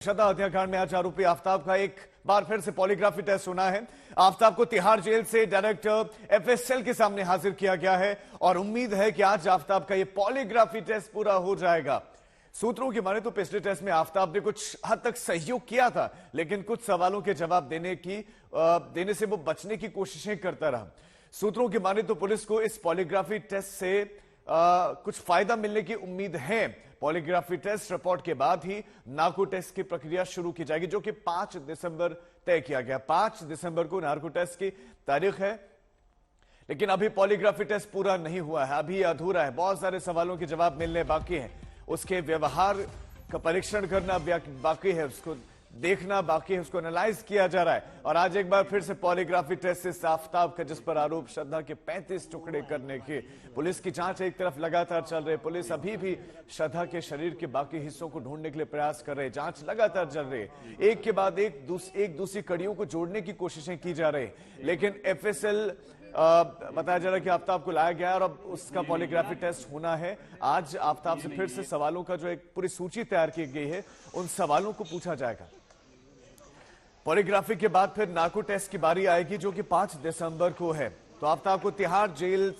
श्रद्धा हत्याकांड में आज आरोपी आफ्ताब का एक बार फिर से पॉलीग्राफी टेस्ट होना है। आफ्ताब को तिहाड़ जेल से डायरेक्टर एफएसएल के सामने हाजिर किया गया है और उम्मीद है कि आज आफ्ताब का ये पॉलीग्राफी टेस्ट पूरा हो जाएगा। सूत्रों की माने तो पिछले टेस्ट में आफ्ताब ने कुछ हद तक सहयोग किया था, लेकिन कुछ सवालों के जवाब देने से वो बचने की कोशिशें करता रहा। सूत्रों की माने तो पुलिस को इस पॉलीग्राफी टेस्ट से कुछ फायदा मिलने की उम्मीद है। पॉलीग्राफी टेस्ट रिपोर्ट के बाद ही नार्को टेस्ट की प्रक्रिया शुरू की जाएगी, जो कि 5 दिसंबर तय किया गया। 5 दिसंबर को नार्को टेस्ट की तारीख है, लेकिन अभी पॉलीग्राफी टेस्ट पूरा नहीं हुआ है, अभी अधूरा है। बहुत सारे सवालों के जवाब मिलने बाकी हैं, उसके व्यवहार का परीक्षण करना बाकी है, उसको देखना बाकी है, उसको एनालाइज किया जा रहा है। और आज एक बार फिर से पॉलीग्राफी टेस्ट से आफ्ताब का, जिस पर आरोप श्रद्धा के 35 टुकड़े करने के, पुलिस की जांच एक तरफ लगातार चल रही है। पुलिस अभी भी श्रद्धा के शरीर के बाकी हिस्सों को ढूंढने के लिए प्रयास कर रहे हैं। जांच लगातार चल रही है, एक के बाद एक दूसरी कड़ियों को जोड़ने की कोशिशें की जा रही है। लेकिन एफएसएल बताया जा रहा है कि आफ्ताब को लाया गया और अब उसका पॉलीग्राफी टेस्ट होना है। आज आफ्ताब से फिर से सवालों का जो एक पूरी सूची तैयार की गई है, उन सवालों को पूछा जाएगा। पॉलीग्राफी के बाद फिर नार्को टेस्ट की बारी आएगी, जो कि 5 दिसंबर को है। तो आफ्ताब को तिहाड़ जेल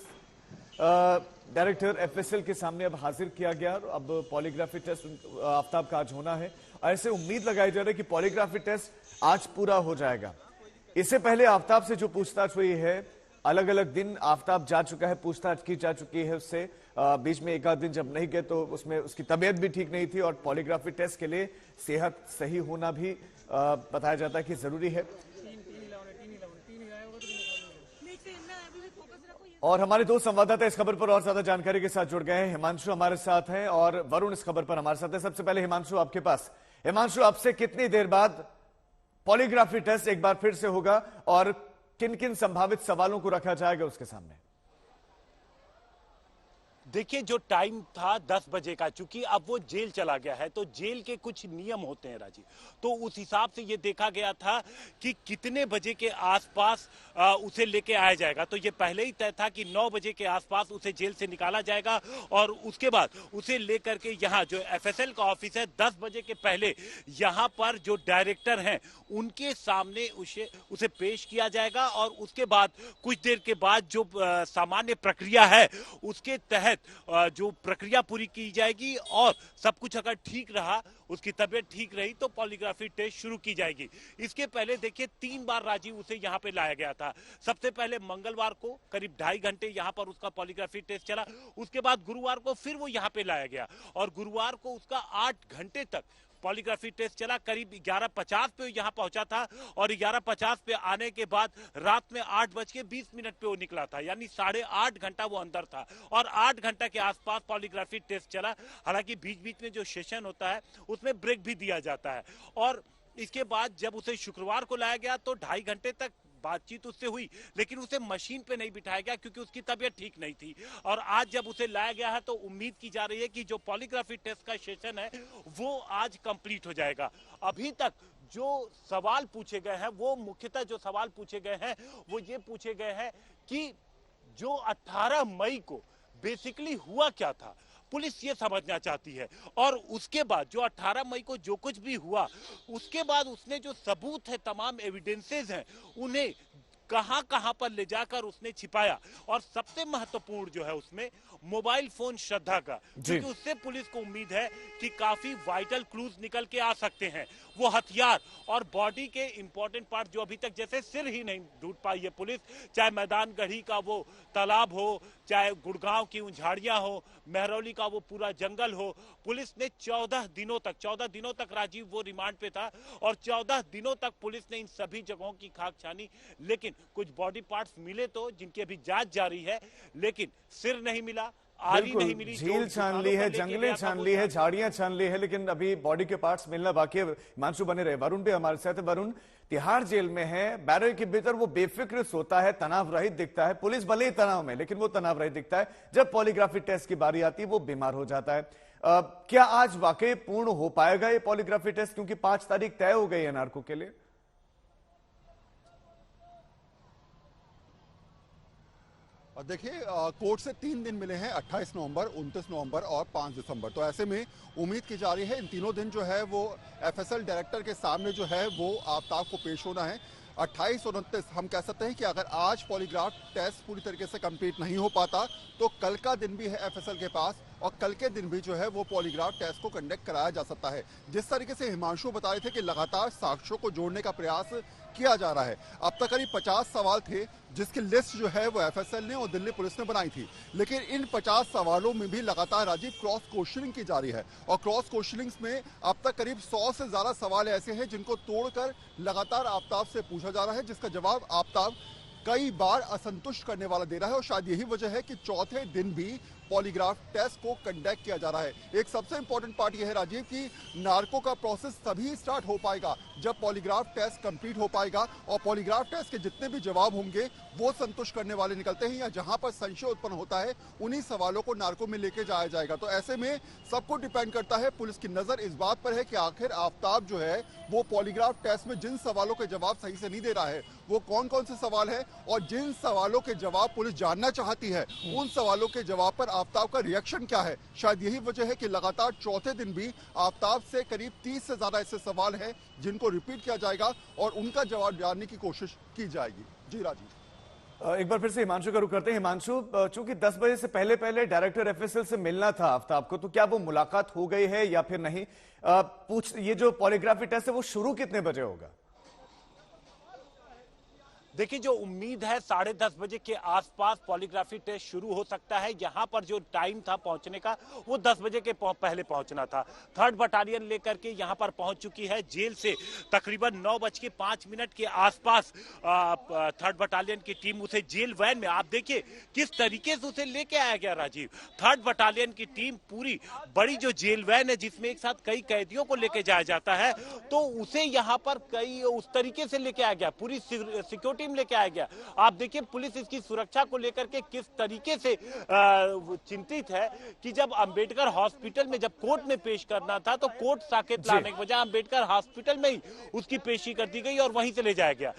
डायरेक्टर एफएसएल के सामने अब हाजिर किया गया और अब पॉलीग्राफी टेस्ट आफ्ताब का आज होना है। ऐसे उम्मीद लगाई जा रही है कि पॉलीग्राफी टेस्ट आज पूरा हो जाएगा। इससे पहले आफ्ताब से जो पूछताछ हुई है, अलग अलग दिन आफ्ताब जा चुका है, पूछताछ की जा चुकी है उससे। बीच में एक आध दिन जब नहीं गए तो उसमें उसकी तबीयत भी ठीक नहीं थी और पॉलीग्राफी टेस्ट के लिए सेहत सही होना भी बताया जाता है कि जरूरी है। और हमारे दो संवाददाता इस खबर पर और ज्यादा जानकारी के साथ जुड़ गए हैं। हिमांशु हमारे साथ हैं और वरुण इस खबर पर हमारे साथ है। सबसे पहले हिमांशु आपके पास। हिमांशु, अब से कितनी देर बाद पॉलीग्राफी टेस्ट एक बार फिर से होगा और किन किन संभावित सवालों को रखा जाएगा उसके सामने? देखिए, जो टाइम था 10 बजे का, चूंकि अब वो जेल चला गया है तो जेल के कुछ नियम होते हैं राजीव, तो उस हिसाब से ये देखा गया था कि कितने बजे के आसपास उसे लेके आया जाएगा। तो ये पहले ही तय था कि 9 बजे के आसपास उसे जेल से निकाला जाएगा और उसके बाद उसे लेकर के यहाँ जो एफएसएल का ऑफिस है, 10 बजे के पहले यहाँ पर जो डायरेक्टर हैं उनके सामने उसे पेश किया जाएगा और उसके बाद कुछ देर के बाद जो सामान्य प्रक्रिया है उसके तहत जो प्रक्रिया पूरी की जाएगी और सब कुछ अगर ठीक रहा, उसकी तबीयत ठीक रही तो पॉलीग्राफी टेस्ट शुरू की जाएगी। इसके पहले देखिए 3 बार राजीव उसे यहाँ पे लाया गया था। सबसे पहले मंगलवार को करीब 2.5 घंटे यहाँ पर उसका पॉलीग्राफी टेस्ट चला। उसके बाद गुरुवार को फिर वो यहाँ पे लाया गया और गुरुवार को उसका 8 घंटे तक पॉलीग्राफी टेस्ट चला। करीब 11:50 पे यहाँ पहुंचा था और 11:50 पे आने के बाद रात में 8:20 पे वो निकला था, यानी 8.5 घंटा वो अंदर था और 8 घंटा के आसपास पॉलीग्राफी टेस्ट चला। हालांकि बीच बीच में जो सेशन होता है उसमें ब्रेक भी दिया जाता है। और इसके बाद जब उसे शुक्रवार को लाया गया तो 2.5 घंटे तक बातचीत उससे हुई, लेकिन उसे मशीन पे नहीं बिठाया गया क्योंकि उसकी तबीयत ठीक नहीं थी। और आज जब उसे लाया गया है तो उम्मीद की जा रही है कि जो पॉलीग्राफी टेस्ट का सेशन है वो आज कंप्लीट हो जाएगा। अभी तक जो सवाल पूछे गए हैं, वो मुख्यतः जो सवाल पूछे गए हैं वो ये पूछे गए हैं कि जो 18 मई को बेसिकली हुआ क्या था, पुलिस ये समझना चाहती है। और उसके बाद जो 18 मई को जो कुछ भी हुआ, उसके बाद उसने जो सबूत है, तमाम एविडेंसेस हैं, उन्हें कहां कहां पर ले जाकर उसने छिपाया। और सबसे महत्वपूर्ण जो है उसमें मोबाइल फोन श्रद्धा का, क्योंकि उससे पुलिस को उम्मीद है कि काफी वाइटल क्लूज निकल के आ सकते हैं। वो हथियार और बॉडी के इंपॉर्टेंट पार्ट जो अभी तक, जैसे सिर ही नहीं ढूंढ पाई है पुलिस, चाहे मैदान गढ़ी का वो तालाब हो, चाहे गुड़गांव की उन झाड़ियां हो, महरौली का वो पूरा जंगल हो। पुलिस ने 14 दिनों तक राजीव वो रिमांड पे था और 14 दिनों तक पुलिस ने इन सभी जगहों की खाक छानी, लेकिन कुछ बॉडी पार्ट्स मिले तो, जिनकी अभी जांच जारी है, लेकिन सिर नहीं मिला, आरी नहीं मिली। झील छान ली है, जंगलें छान ली है, झाड़ियां छान ली है, लेकिन अभी बॉडी के पार्ट्स मिलना बाकी है। हिमांशु बने रहे। वरुण भी हमारे साथ है। वरुण, तिहाड़ जेल में है, बैरक के भीतर वो बेफिक्र सोता है, तनाव रहित दिखता है। पुलिस भले ही तनाव में, लेकिन वो तनाव रहित दिखता है। जब पॉलीग्राफी टेस्ट की बारी आती है वो बीमार हो जाता है। क्या आज वाकई पूर्ण हो पाएगा ये पॉलीग्राफी टेस्ट, क्योंकि 5 तारीख तय हो गई है नार्को के लिए? देखिए, कोर्ट से 3 दिन मिले हैं, 28 नवंबर, 29 नवंबर और 5 दिसंबर। तो ऐसे में उम्मीद की जा रही है इन तीनों दिन जो है वो एफएसएल डायरेक्टर के सामने जो है वो आफ्ताब को पेश होना है। 28 और 29 हम कह सकते हैं कि अगर आज पॉलीग्राफ टेस्ट पूरी तरीके से कंप्लीट नहीं हो पाता तो कल का दिन भी है एफएसएल के पास, और कल के दिन भी जो है वो पॉलीग्राफ टेस्ट को कंडक्ट कराया जा सकता है। जिस तरीके से हिमांशु बता रहे थे कि लगातार साक्ष्यों को जोड़ने का प्रयास किया जा रहा है। अब तक करीब 50 सवाल थे जिसकी लिस्ट जो है वो एफएसएल ने और दिल्ली पुलिस ने बनाई थी, लेकिन इन 50 सवालों में भी लगातार राजीव क्रॉस क्वेश्चनिंग की जा रही है, और क्रॉस क्वेश्चनिंग में अब तक करीब 100 से ज्यादा सवाल ऐसे हैं जिनको तोड़कर लगातार आफ्ताब से पूछा जा रहा है, जिसका जवाब आफ्ताब कई बार असंतुष्ट करने वाला दे रहा है। और शायद यही वजह है कि चौथे दिन भी पॉलीग्राफ टेस्ट को कंडक्ट किया जा रहा है। एक सबसे इंपॉर्टेंट पार्ट यह है राजीव कि नार्को का प्रोसेस तभी स्टार्ट हो पाएगा जब पॉलीग्राफ टेस्ट कंप्लीट हो पाएगा, और पॉलीग्राफ टेस्ट के जितने भी जवाब होंगे वो संतुष्ट करने वाले निकलते हैं, या जहां पर संशय उत्पन्न होता है उन्हीं सवालों को नार्को में लेके जाया जाएगा। तो ऐसे में सबको डिपेंड करता है, पुलिस की नजर इस बात पर है कि आखिर आफ्ताब जो है वो पॉलीग्राफ टेस्ट में जिन सवालों के जवाब सही से नहीं दे रहा है वो कौन कौन से सवाल है, और जिन सवालों के जवाब पुलिस जानना चाहती है उन सवालों के जवाब पर आफ्ताब का रिएक्शन क्या है। शायद यही वजह है कि लगातार चौथे दिन भी आफ्ताब से करीब 30 से ज्यादा ऐसे सवाल हैं जिनको रिपीट किया जाएगा और उनका जवाब जानने की कोशिश की जाएगी। जी राजीव, एक बार फिर से हिमांशु का रुख करते हैं। हिमांशु, चूंकि 10 बजे से पहले पहले डायरेक्टर एफएसएल से मिलना था आफ्ताब को, तो क्या वो मुलाकात हो गई है या फिर नहीं? ये जो पॉलीग्राफी टेस्ट है वो शुरू कितने बजे होगा? देखिए, जो उम्मीद है 10:30 बजे के आसपास पॉलीग्राफी टेस्ट शुरू हो सकता है। यहाँ पर जो टाइम था पहुंचने का वो 10 बजे के पहले पहुंचना था। 3rd बटालियन लेकर के यहाँ पर पहुंच चुकी है। जेल से तकरीबन 9:05 के आसपास 3rd बटालियन की टीम उसे जेल वैन में, आप देखिए किस तरीके से उसे लेके आया गया राजीव। 3rd बटालियन की टीम पूरी बड़ी जो जेल वैन है जिसमें एक साथ कई कैदियों को लेके जाया जाता है, तो उसे यहाँ पर कई उस तरीके से लेके आया गया, पूरी सिक्योरिटी टीम लेके आया गया। आप देखिए पुलिस इसकी सुरक्षा को लेकर के किस तरीके से चिंतित है कि जब अंबेडकर हॉस्पिटल में जब कोर्ट में पेश करना था तो कोर्ट साकेत लाने के बजाय अंबेडकर हॉस्पिटल में ही उसकी पेशी कर दी गई और वहीं से ले जाया गया।